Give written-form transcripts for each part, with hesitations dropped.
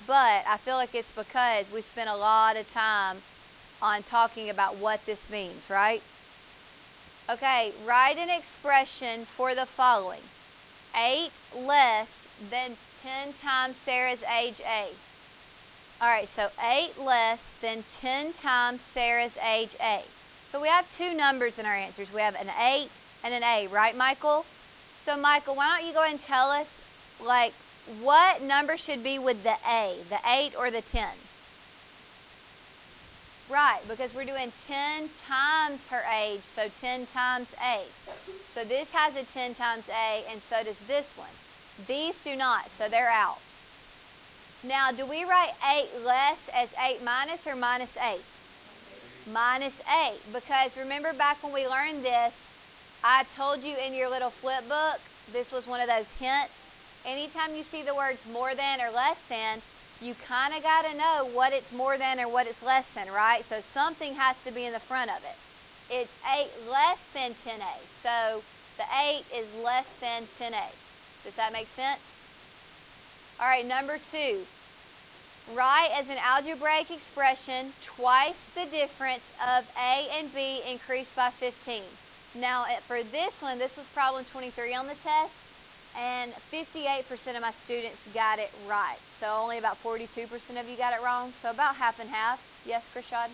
but I feel like it's because we spent a lot of time on talking about what this means, right? Okay, write an expression for the following. 8 less than 10 times Sarah's age A. All right, so 8 less than 10 times Sarah's age A. So we have two numbers in our answers. We have an 8 and an A, right, Michael? So, Michael, why don't you go ahead and tell us, like, what number should be with the A, the 8 or the 10? Right, because we're doing 10 times her age, so 10 times A. So this has a 10 times A, and so does this one. These do not, so they're out. Now, do we write 8 less as 8 minus or minus 8? Minus 8, because remember back when we learned this, I told you in your little flip book, this was one of those hints. Anytime you see the words more than or less than, you kind of got to know what it's more than or what it's less than, right? So something has to be in the front of it. It's 8 less than 10A. So the 8 is less than 10A. Does that make sense? All right, number 2. Write as an algebraic expression twice the difference of A and B increased by 15. Now, for this one, this was problem 23 on the test. And 58% of my students got it right. So only about 42% of you got it wrong. So about half and half. Yes, Krishad?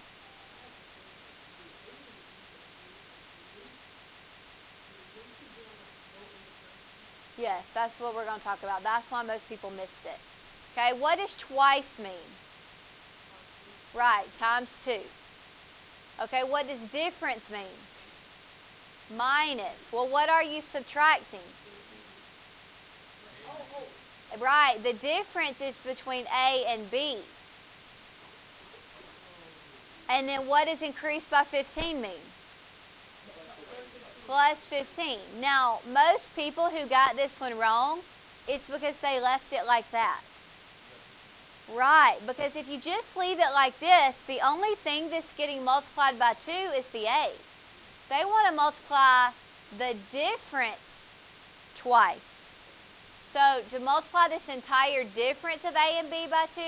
Yes, that's what we're going to talk about. That's why most people missed it. Okay, what does twice mean? Right, times 2. Okay, what does difference mean? Minus. Well, what are you subtracting? Right, the difference is between A and B. And then what does increased by 15 mean? Plus 15. Now, most people who got this one wrong, it's because they left it like that. Right, because if you just leave it like this, the only thing that's getting multiplied by 2 is the A. They want to multiply the difference twice. So to multiply this entire difference of A and B by 2,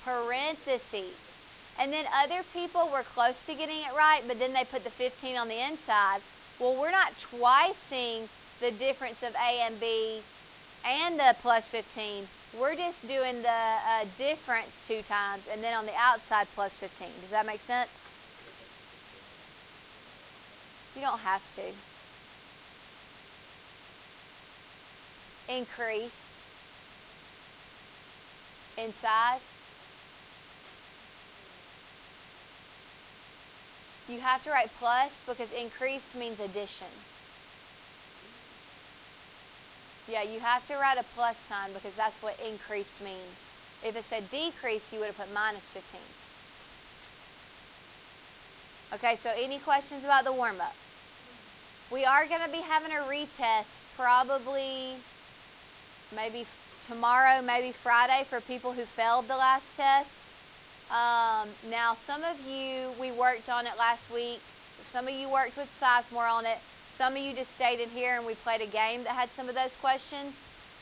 parentheses. And then other people were close to getting it right, but then they put the 15 on the inside. Well, we're not twicing the difference of A and B and the plus 15. We're just doing the difference 2 times, and then on the outside plus 15. Does that make sense? You don't have to. Increase inside. You have to write plus because increased means addition. Yeah, you have to write a plus sign because that's what increased means. If it said decrease, you would have put minus 15. Okay, so any questions about the warm-up? We are going to be having a retest probably maybe tomorrow, maybe Friday for people who failed the last test. Now, some of you, we worked on it last week. Some of you worked with Sizemore on it. Some of you just stayed in here and we played a game that had some of those questions.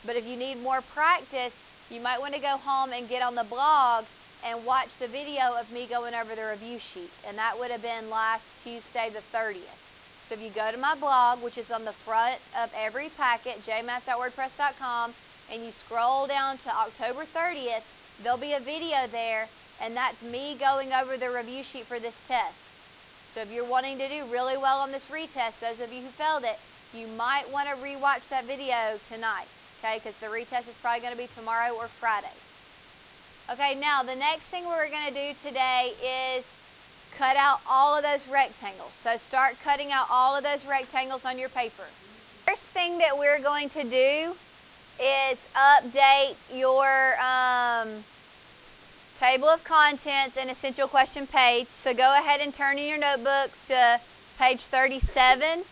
But if you need more practice, you might want to go home and get on the blog and watch the video of me going over the review sheet. And that would have been last Tuesday the 30th. So if you go to my blog, which is on the front of every packet, jmath.wordpress.com, and you scroll down to October 30th, there'll be a video there, and that's me going over the review sheet for this test. So if you're wanting to do really well on this retest, those of you who failed it, you might want to rewatch that video tonight, okay, because the retest is probably going to be tomorrow or Friday. Okay, now the next thing we're going to do today is cut out all of those rectangles. So start cutting out all of those rectangles on your paper. First thing that we're going to do is update your table of contents and essential question page. So go ahead and turn in your notebooks to page 37.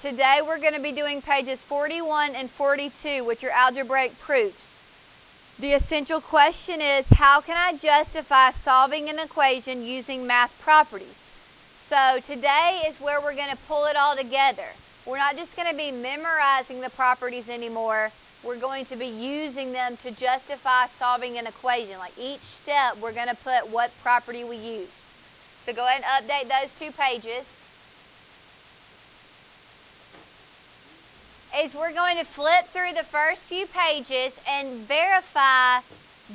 Today we're going to be doing pages 41 and 42, which are algebraic proofs. The essential question is, how can I justify solving an equation using math properties? So today is where we're going to pull it all together. We're not just going to be memorizing the properties anymore. we're going to be using them to justify solving an equation. Like each step, we're going to put what property we used. So go ahead and update those 2 pages. Is we're going to flip through the first few pages and verify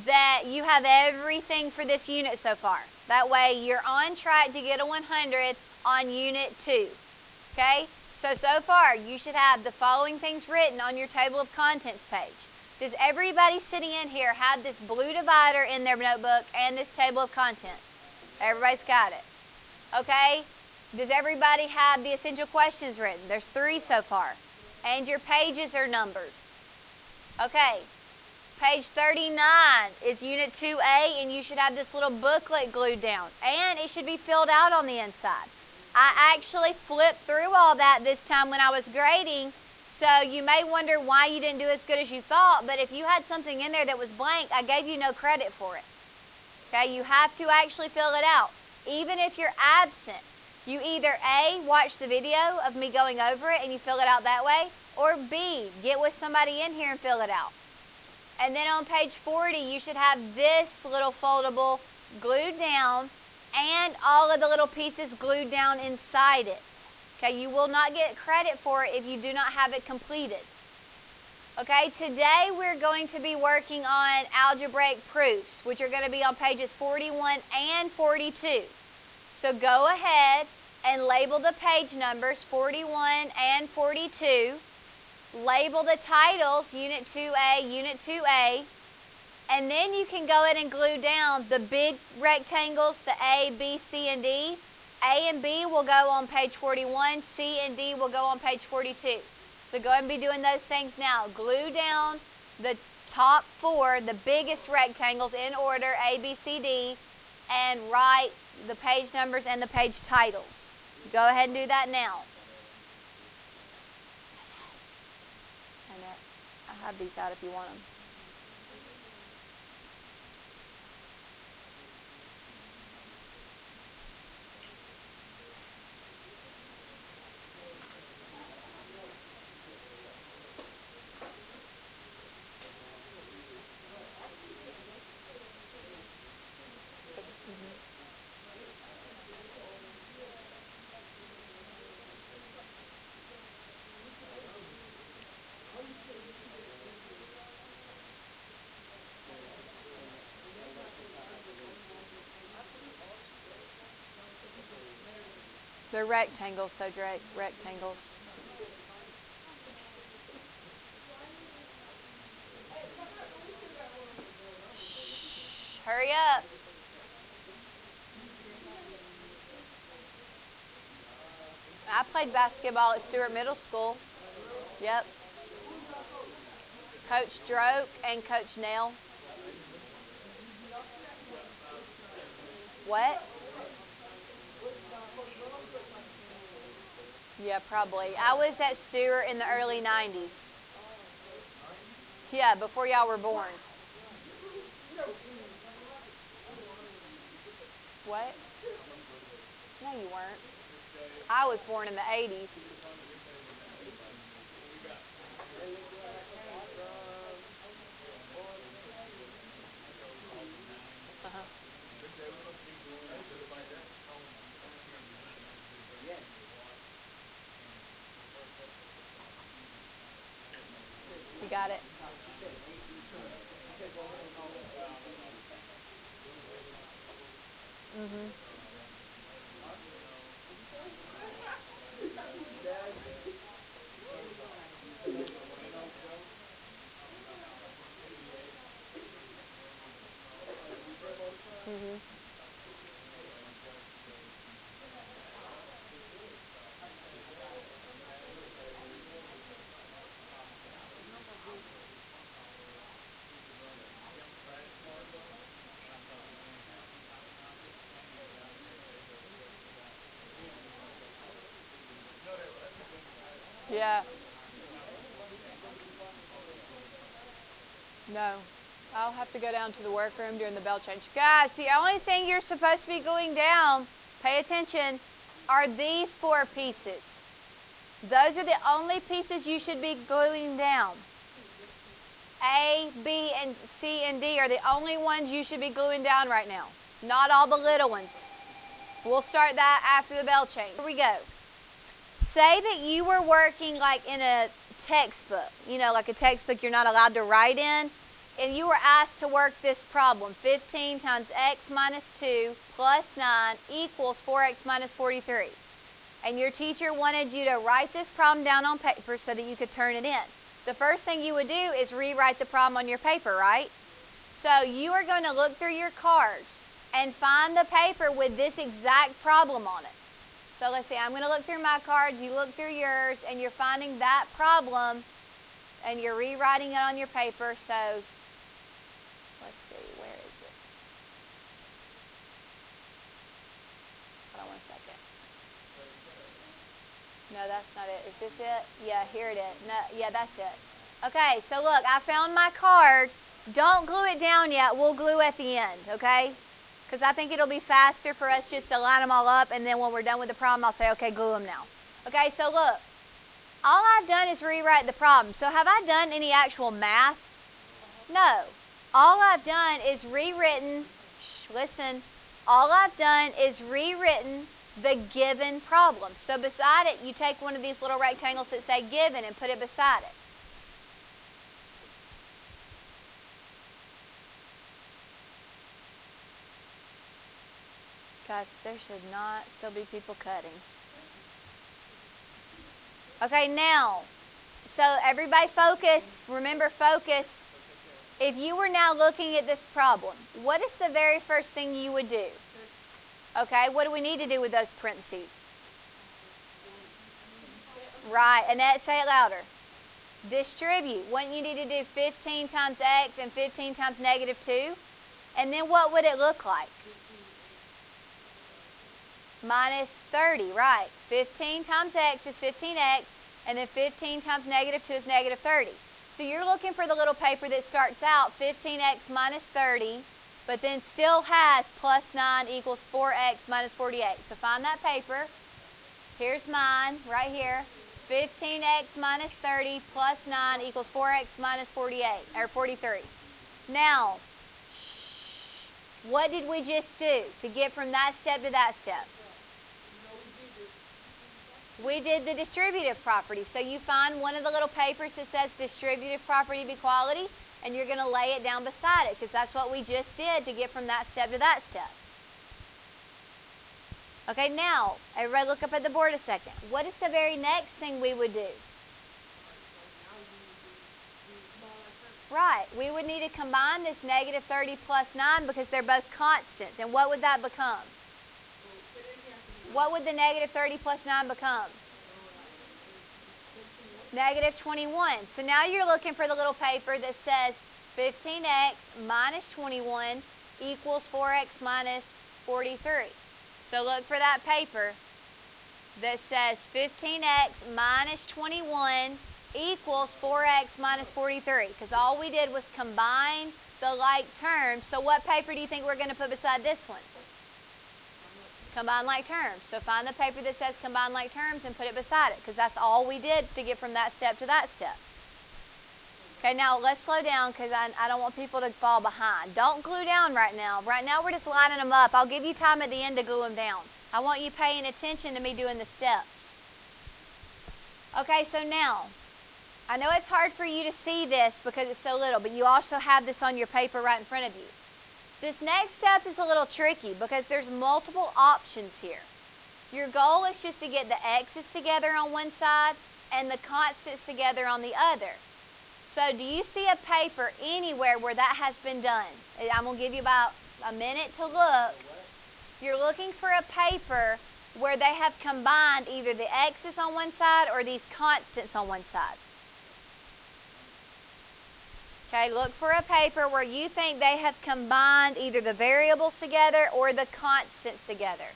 that you have everything for this unit so far. That way you're on track to get a 100 on Unit 2. Okay? So far you should have the following things written on your table of contents page. Does everybody sitting in here have this blue divider in their notebook and this table of contents? Everybody's got it. Okay? Does everybody have the essential questions written? There's 3 so far. And your pages are numbered. Okay. Page 39 is Unit 2A, and you should have this little booklet glued down. And it should be filled out on the inside. I actually flipped through all that this time when I was grading, so you may wonder why you didn't do as good as you thought, but if you had something in there that was blank, I gave you no credit for it. Okay, you have to actually fill it out. Even if you're absent, you either A, watch the video of me going over it and you fill it out that way, or B, get with somebody in here and fill it out. And then on page 40, you should have this little foldable glued down and all of the little pieces glued down inside it. Okay, you will not get credit for it if you do not have it completed. Okay, today we're going to be working on algebraic proofs, which are going to be on pages 41 and 42. So go ahead and label the page numbers 41 and 42. Label the titles, Unit 2A, Unit 2A. And then you can go ahead and glue down the big rectangles, the A, B, C, and D. A and B will go on page 41. C and D will go on page 42. So go ahead and be doing those things now. Glue down the top 4, the biggest rectangles in order, A, B, C, D, and write the page numbers and the page titles. Go ahead and do that now. I have these out if you want them. They're rectangles, though, Drake. Rectangles. Shh. Hurry up. I played basketball at Stewart Middle School. Yep. Coach Droke and Coach Nail. What? Yeah, probably. I was at Stewart in the early 90s. Yeah, before y'all were born. What? No, you weren't. I was born in the 80s. You got it? Mm-hmm. Mm-hmm. Yeah. No. I'll have to go down to the workroom during the bell change. Guys, the only thing you're supposed to be gluing down, pay attention, are these 4 pieces. Those are the only pieces you should be gluing down. A, B, and C, and D are the only ones you should be gluing down right now. Not all the little ones. We'll start that after the bell change. Here we go. Say that you were working like in a textbook, like a textbook you're not allowed to write in, and you were asked to work this problem. 15 times x minus 2 plus 9 equals 4x minus 43. And your teacher wanted you to write this problem down on paper so that you could turn it in. The first thing you would do is rewrite the problem on your paper, right? So you are going to look through your cards and find the paper with this exact problem on it. So let's see, I'm going to look through my cards, you look through yours, and you're finding that problem, and you're rewriting it on your paper. So let's see, where is it? Hold on one second. No, that's not it. Is this it? Yeah, here it is. No, yeah, that's it. Okay, so look, I found my card. Don't glue it down yet. We'll glue at the end, okay? Because I think it'll be faster for us just to line them all up, and then when we're done with the problem, I'll say, okay, glue them now. Okay, so look, all I've done is rewrite the problem. So have I done any actual math? No. All I've done is rewritten, listen, all I've done is rewritten the given problem. So beside it, you take one of these little rectangles that say given and put it beside it. Guys, there should not still be people cutting. Okay, now, so everybody focus. Remember, focus. If you were now looking at this problem, what is the very first thing you would do? Okay, what do we need to do with those parentheses? Right, Annette, say it louder. Distribute. Wouldn't you need to do 15 times x and 15 times negative 2? And then what would it look like? Minus 30, right. 15 times x is 15x, and then 15 times negative 2 is negative 30. So you're looking for the little paper that starts out 15x minus 30, but then still has plus 9 equals 4x minus 48. So find that paper. Here's mine, right here. 15x minus 30 plus 9 equals 4x minus 48, or 43. Now, what did we just do to get from that step to that step? We did the distributive property. So you find one of the little papers that says distributive property of equality, and you're going to lay it down beside it, because that's what we just did to get from that step to that step. Okay, now, everybody look up at the board a second. What is the very next thing we would do? Right, we would need to combine this negative 30 plus 9 because they're both constants. And what would that become? What would the negative 30 plus 9 become? Negative 21. So now you're looking for the little paper that says 15x minus 21 equals 4x minus 43. So look for that paper that says 15x minus 21 equals 4x minus 43, because all we did was combine the like terms. So what paper do you think we're going to put beside this one? Combine like terms. So find the paper that says combine like terms and put it beside it, because that's all we did to get from that step to that step. Okay, now let's slow down, because I don't want people to fall behind. Don't glue down right now. Right now we're just lining them up. I'll give you time at the end to glue them down. I want you paying attention to me doing the steps. Okay, so now, I know it's hard for you to see this because it's so little, but you also have this on your paper right in front of you. This next step is a little tricky because there's multiple options here. Your goal is just to get the x's together on one side and the constants together on the other. So do you see a paper anywhere where that has been done? I'm going to give you about a minute to look. You're looking for a paper where they have combined either the x's on one side or these constants on one side. Okay, look for a paper where you think they have combined either the variables together or the constants together.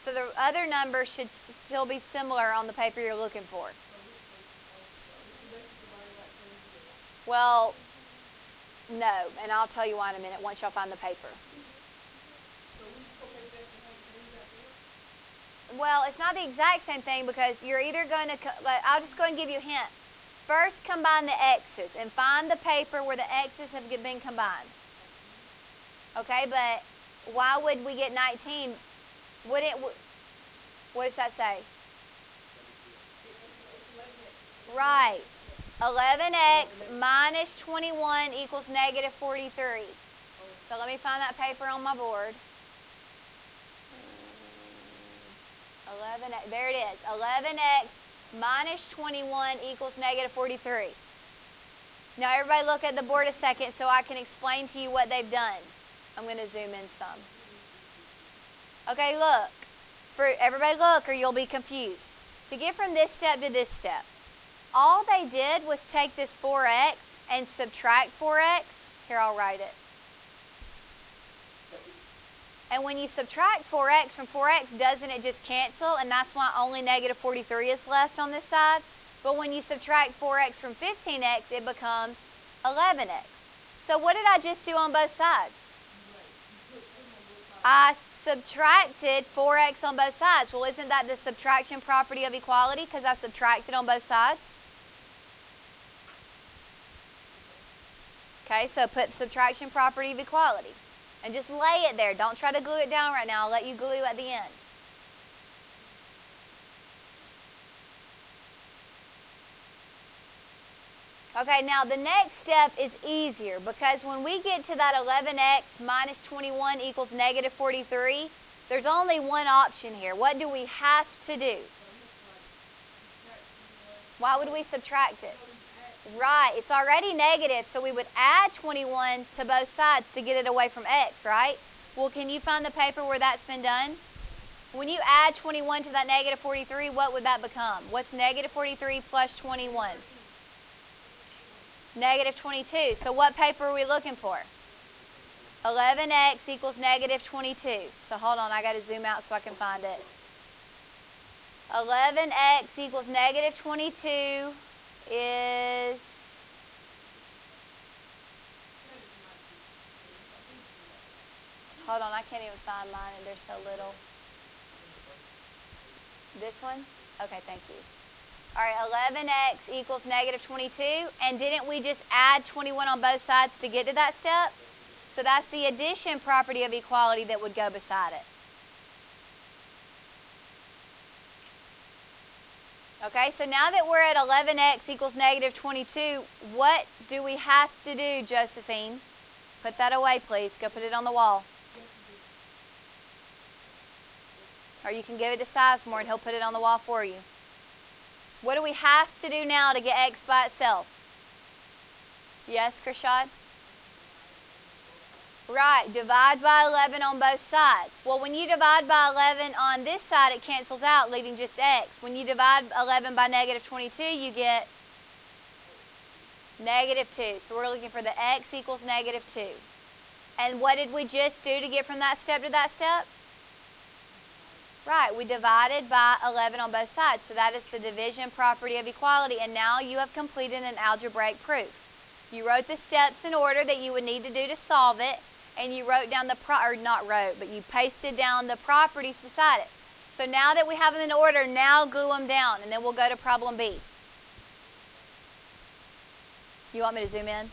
So the other numbers should still be similar on the paper you're looking for. Well, no, and I'll tell you why in a minute once y'all find the paper. Well, it's not the exact same thing because you're either going to, I'll just go and give you a hint. First, combine the x's and find the paper where the x's have been combined. Okay, but why would we get 19? What does that say? Right. 11x minus 21 equals negative 43. So let me find that paper on my board. 11x, there it is. 11x minus 21 equals negative 43. Now everybody look at the board a second so I can explain to you what they've done. I'm going to zoom in some. Okay, look. Everybody look or you'll be confused. To get from this step to this step, all they did was take this 4x and subtract 4x. Here, I'll write it. And when you subtract 4x from 4x, doesn't it just cancel? And that's why only negative 43 is left on this side. But when you subtract 4x from 15x, it becomes 11x. So what did I just do on both sides? I subtracted 4x on both sides. Well, isn't that the subtraction property of equality because I subtracted on both sides? Okay, so put subtraction property of equality. And just lay it there. Don't try to glue it down right now. I'll let you glue at the end. Okay, now the next step is easier because when we get to that 11x minus 21 equals negative 43, there's only one option here. What do we have to do? Why would we subtract it? Right, it's already negative, so we would add 21 to both sides to get it away from x, right? Well, can you find the paper where that's been done? When you add 21 to that negative 43, what would that become? What's negative 43 plus 21? Negative 22. So what paper are we looking for? 11x equals negative 22. So hold on, I got to zoom out so I can find it. 11x equals negative 22 is... Hold on, I can't even find mine and they're so little. This one? Okay, thank you. All right, 11x equals negative 22. And didn't we just add 21 on both sides to get to that step? So that's the addition property of equality that would go beside it. Okay, so now that we're at 11x equals negative 22, what do we have to do, Josephine? Put that away, please. Go put it on the wall. Or you can give it to Sizemore and he'll put it on the wall for you. What do we have to do now to get x by itself? Yes, Krishad? Right, divide by 11 on both sides. Well, when you divide by 11 on this side, it cancels out, leaving just x. When you divide 11 by negative 22, you get negative 2. So we're looking for the x equals negative 2. And what did we just do to get from that step to that step? Right, we divided by 11 on both sides. So that is the division property of equality. And now you have completed an algebraic proof. You wrote the steps in order that you would need to do to solve it. And you wrote down but you pasted down the properties beside it. So now that we have them in order, now glue them down. And then we'll go to problem B. You want me to zoom in?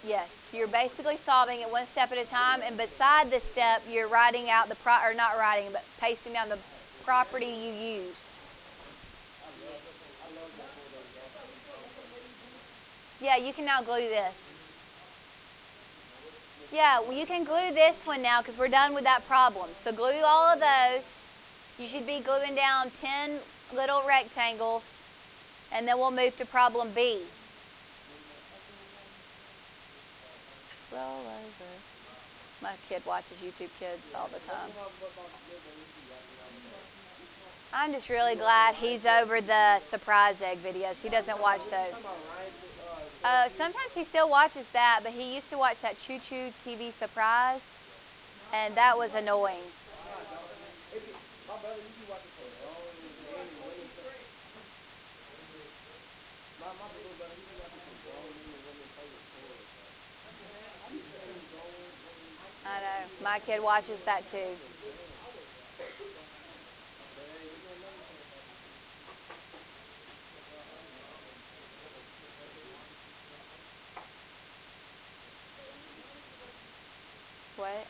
Yes, you're basically solving it one step at a time, and beside this step, you're writing out the not writing, but pasting down the property you used. Yeah, you can now glue this. Yeah, well, you can glue this one now because we're done with that problem. So glue all of those. You should be gluing down 10 little rectangles, and then we'll move to problem B. Roll over. My kid watches YouTube Kids all the time. I'm just really glad he's over the surprise egg videos. He doesn't watch those. Sometimes he still watches that, but he used to watch that Choo Choo TV Surprise, and that was annoying. My kid watches that too. What?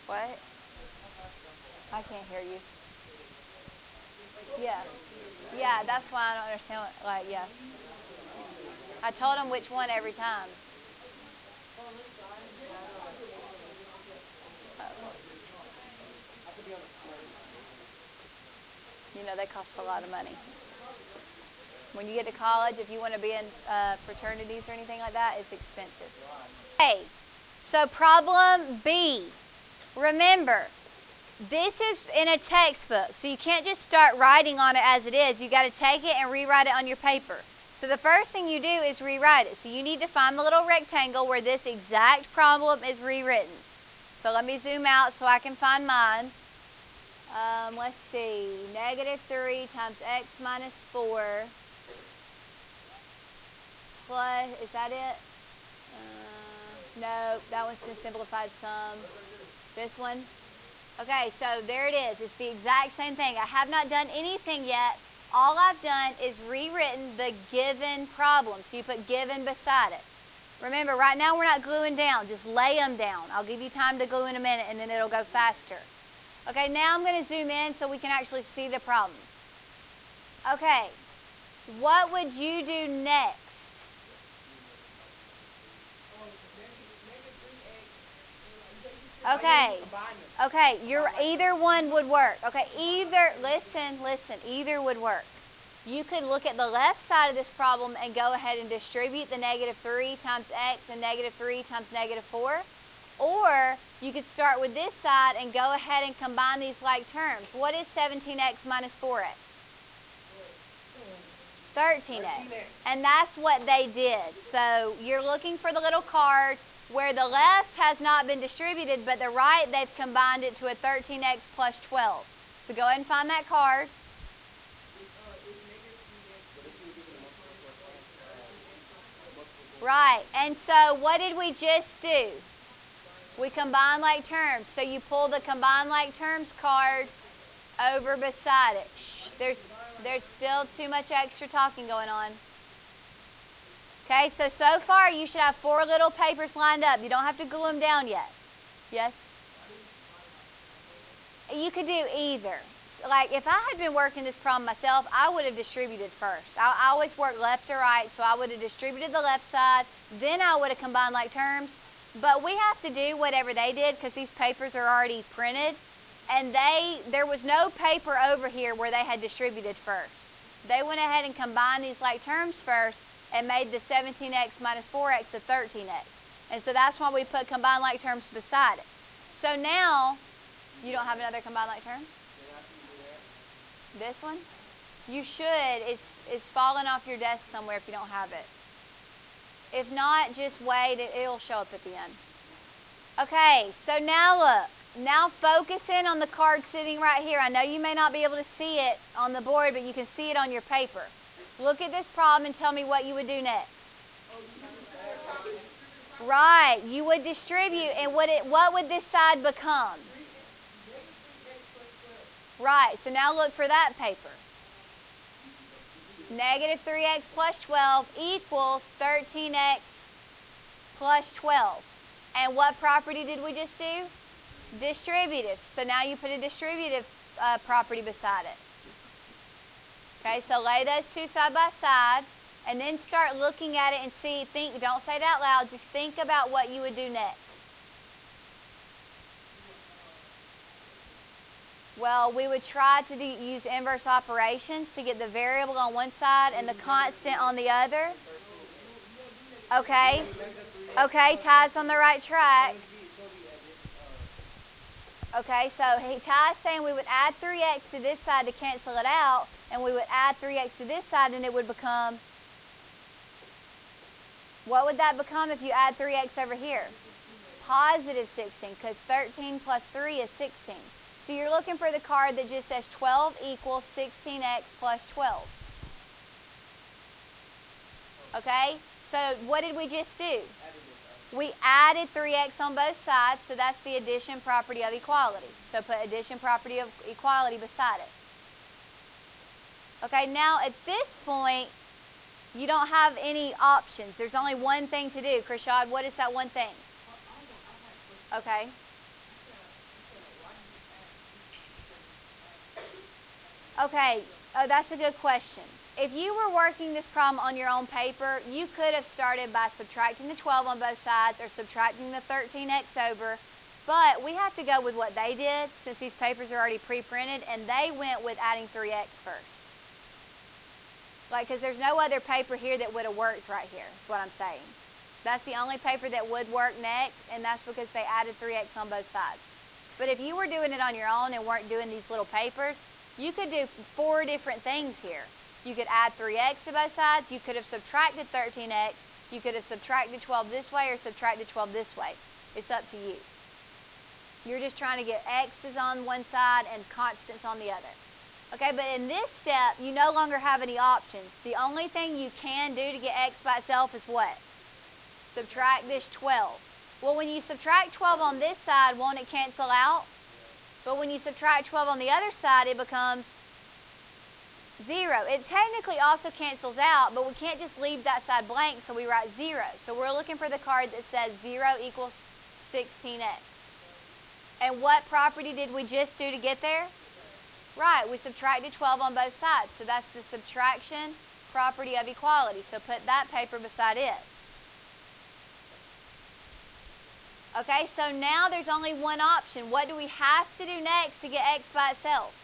What? I can't hear you. Yeah. Yeah, that's why I don't understand what, like, yeah. I told him which one every time. You know, they cost a lot of money. When you get to college, if you want to be in fraternities or anything like that, it's expensive. Okay, so problem B. Remember, this is in a textbook, so you can't just start writing on it as it is. You got to take it and rewrite it on your paper. So the first thing you do is rewrite it. So you need to find the little rectangle where this exact problem is rewritten. So let me zoom out so I can find mine. Let's see, -3 times x minus 4 plus, is that it? No, that one's been simplified some. This one? Okay, so there it is. It's the exact same thing. I have not done anything yet. All I've done is rewritten the given problem. So you put given beside it. Remember, right now we're not gluing down. Just lay them down. I'll give you time to glue in a minute and then it'll go faster. Okay, now I'm going to zoom in so we can actually see the problem. Okay, what would you do next? Okay, either one would work. Okay, either would work. You could look at the left side of this problem and go ahead and distribute the -3 times x and -3 times -4. Or you could start with this side and go ahead and combine these like terms. What is 17x minus 4x? 13x. And that's what they did. So you're looking for the little card where the left has not been distributed, but the right, they've combined it to a 13x plus 12. So go ahead and find that card. Right, and so what did we just do? We combine like terms. So you pull the combine like terms card over beside it. Shh, there's still too much extra talking going on. Okay, so far you should have 4 little papers lined up. You don't have to glue them down yet. Yes? You could do either. Like if I had been working this problem myself, I would have distributed first. I always work left to right, so I would have distributed the left side, then I would have combined like terms. But we have to do whatever they did because these papers are already printed, and there was no paper over here where they had distributed first. They went ahead and combined these like terms first and made the 17x minus 4x a 13x. And so that's why we put combined like terms beside it. So now, you don't have another combined like terms? This one? You should. It's fallen off your desk somewhere if you don't have it. If not, just wait. It'll show up at the end. Okay, so now look. Now focus in on the card sitting right here. I know you may not be able to see it on the board, but you can see it on your paper. Look at this problem and tell me what you would do next. Right, you would distribute, and what would this side become? Right, so now look for that paper. -3x plus 12 equals 13x plus 12. And what property did we just do? Distributive. So now you put a distributive property beside it. Okay, so lay those two side by side and then start looking at it and don't say it out loud, just think about what you would do next. Well, we would try to use inverse operations to get the variable on one side and the constant on the other. Okay. Okay, Ty's on the right track. Okay, so Ty's saying we would add 3x to this side to cancel it out, and we would add 3x to this side, and it would become, what would that become if you add 3x over here? positive 16 because 13 plus 3 is 16. So you're looking for the card that just says 12 equals 16x plus 12. Okay? So what did we just do? We added 3x on both sides, so that's the addition property of equality. So put addition property of equality beside it. Okay, now at this point, you don't have any options. There's only one thing to do. Krishad, what is that one thing? Okay. Okay, oh, that's a good question. If you were working this problem on your own paper, you could have started by subtracting the 12 on both sides or subtracting the 13x over, but we have to go with what they did since these papers are already pre-printed, and they went with adding 3x first. Like, because there's no other paper here that would have worked right here, is what I'm saying. That's the only paper that would work next, and that's because they added 3x on both sides. But if you were doing it on your own and weren't doing these little papers, you could do 4 different things here. You could add 3x to both sides. You could have subtracted 13x. You could have subtracted 12 this way or subtracted 12 this way. It's up to you. You're just trying to get x's on one side and constants on the other. Okay, but in this step, you no longer have any options. The only thing you can do to get x by itself is what? Subtract this 12. Well, when you subtract 12 on this side, won't it cancel out? But when you subtract 12 on the other side, it becomes 0. It technically also cancels out, but we can't just leave that side blank, so we write 0. So we're looking for the card that says 0 equals 16x. And what property did we just do to get there? Right, we subtracted 12 on both sides. So that's the subtraction property of equality. So put that paper beside it. Okay, so now there's only one option. What do we have to do next to get x by itself?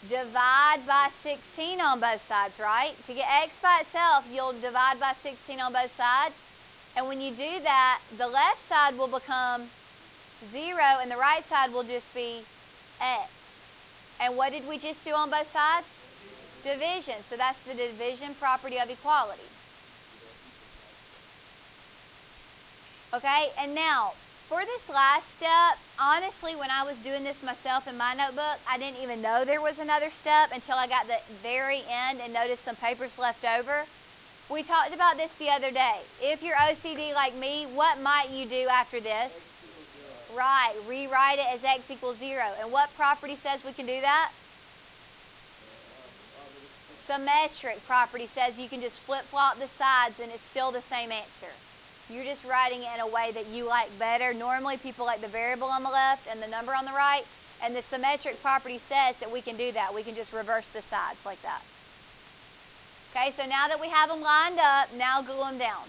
Divide by 16 on both sides, right? To get x by itself, you'll divide by 16 on both sides. And when you do that, the left side will become 0 and the right side will just be x. And what did we just do on both sides? Division. So that's the division property of equality. Okay, and now, for this last step, honestly, when I was doing this myself in my notebook, I didn't even know there was another step until I got to the very end and noticed some papers left over. We talked about this the other day. If you're OCD like me, what might you do after this? Right, rewrite it as x equals 0. And what property says we can do that? Symmetric property says you can just flip-flop the sides and it's still the same answer. You're just writing it in a way that you like better. Normally people like the variable on the left and the number on the right. And the symmetric property says that we can do that. We can just reverse the sides like that. Okay, so now that we have them lined up, now glue them down.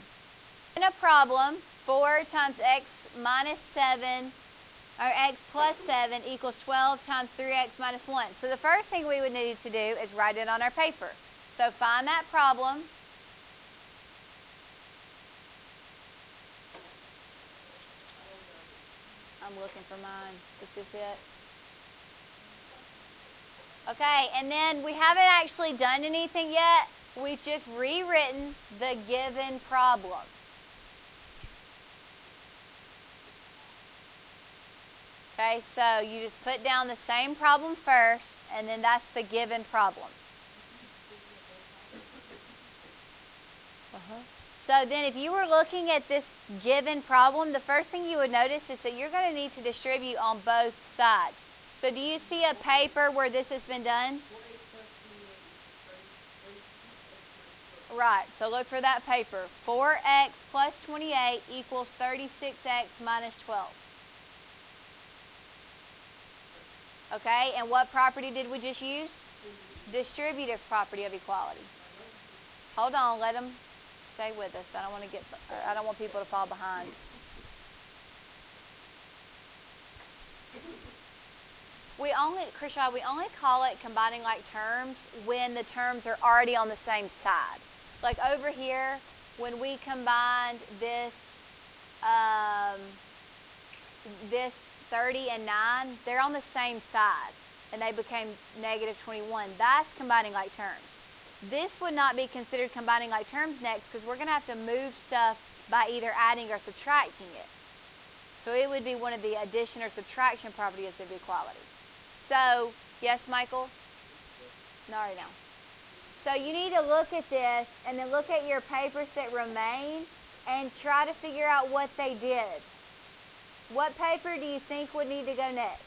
In a problem, 4 times x minus 7, or x plus 7 equals 12 times 3x minus 1. So the first thing we would need to do is write it on our paper. So find that problem. I'm looking for mine. Is this it? Okay, and then we haven't actually done anything yet. We've just rewritten the given problem. Okay, so you just put down the same problem first, and then that's the given problem. So then if you were looking at this given problem, the first thing you would notice is that you're going to need to distribute on both sides. So do you see a paper where this has been done? Right, so look for that paper. 4x plus 28 equals 36x minus 12. Okay, and what property did we just use? Distributive property of equality. Hold on, let them stay with us. I don't want people to fall behind. Krisha, we only call it combining like terms when the terms are already on the same side. Like over here, when we combined this, this 30 and 9, they're on the same side, and they became negative 21. That's combining like terms. This would not be considered combining like terms next because we're going to have to move stuff by either adding or subtracting it. So it would be one of the addition or subtraction properties of equality. So, yes, Michael? No, right now. So you need to look at this and then look at your papers that remain and try to figure out what they did. What paper do you think would need to go next?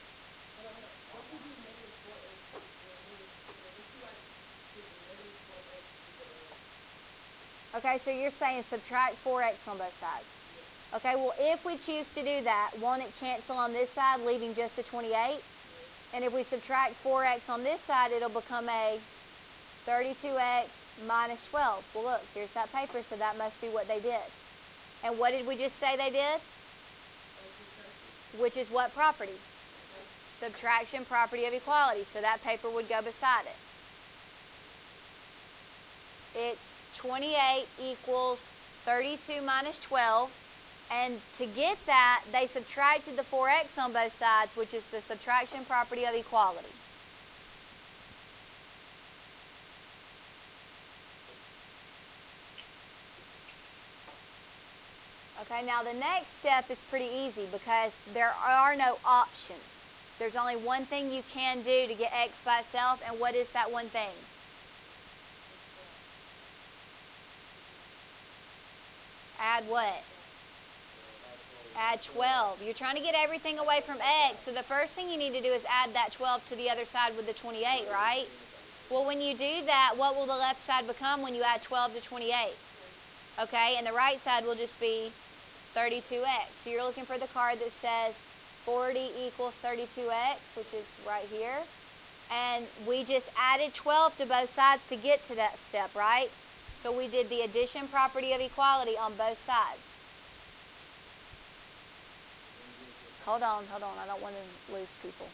Okay, so you're saying subtract 4x on both sides. Okay, well, if we choose to do that, won't it cancel on this side, leaving just a 28? And if we subtract 4x on this side, it'll become a 32x minus 12. Well, look, here's that paper, so that must be what they did. And what did we just say they did? Which is what property? Subtraction property of equality. So that paper would go beside it. It's 28 equals 32 minus 12. And to get that, they subtracted the 4x on both sides, which is the subtraction property of equality. Okay, now the next step is pretty easy because there are no options. There's only one thing you can do to get x by itself, and what is that one thing? Add what? Add 12. You're trying to get everything away from x, so the first thing you need to do is add that 12 to the other side with the 28, right? Well, when you do that, what will the left side become when you add 12 to 28? Okay, and the right side will just be 32x. So you're looking for the card that says 40 equals 32x, which is right here. And we just added 12 to both sides to get to that step, right? So we did the addition property of equality on both sides. Hold on. I don't want to lose people.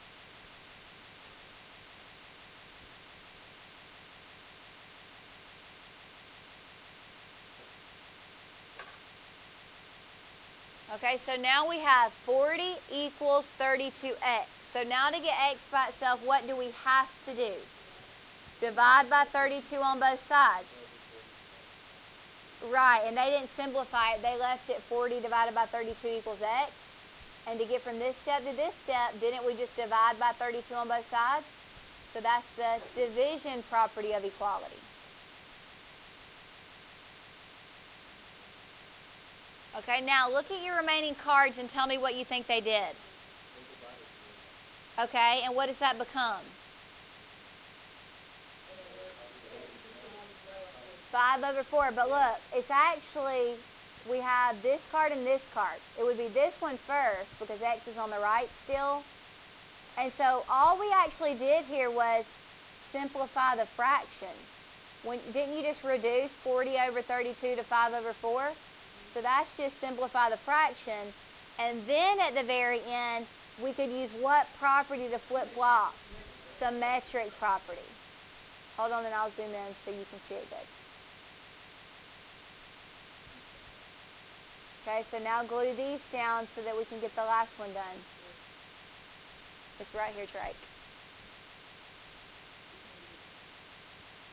Okay, so now we have 40 equals 32x. So now to get x by itself, what do we have to do? Divide by 32 on both sides. Right, and they didn't simplify it. They left it 40 divided by 32 equals x. And to get from this step to this step, didn't we just divide by 32 on both sides? So that's the division property of equality. Okay, now look at your remaining cards and tell me what you think they did. Okay, and what does that become? 5 over 4, but look, it's actually, we have this card and this card. It would be this one first because x is on the right still. And so all we actually did here was simplify the fraction. Didn't you just reduce 40 over 32 to 5 over 4? So that's just simplify the fraction. And then at the very end, we could use what property to flip-flop? Symmetric property. Hold on, and I'll zoom in so you can see it good. Okay, so now glue these down so that we can get the last one done. It's right here, Drake.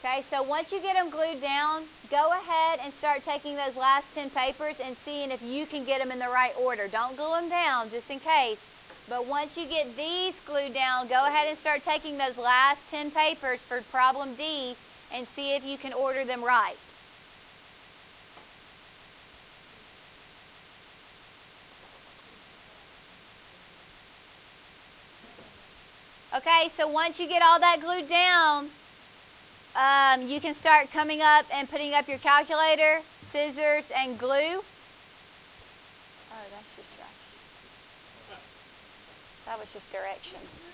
Okay, so once you get them glued down, go ahead and start taking those last 10 papers and seeing if you can get them in the right order. Don't glue them down just in case. But once you get these glued down, go ahead and start taking those last 10 papers for problem D and see if you can order them right. Okay, so once you get all that glued down, you can start coming up and putting up your calculator, scissors, and glue. Oh, that's just trash. That was just directions.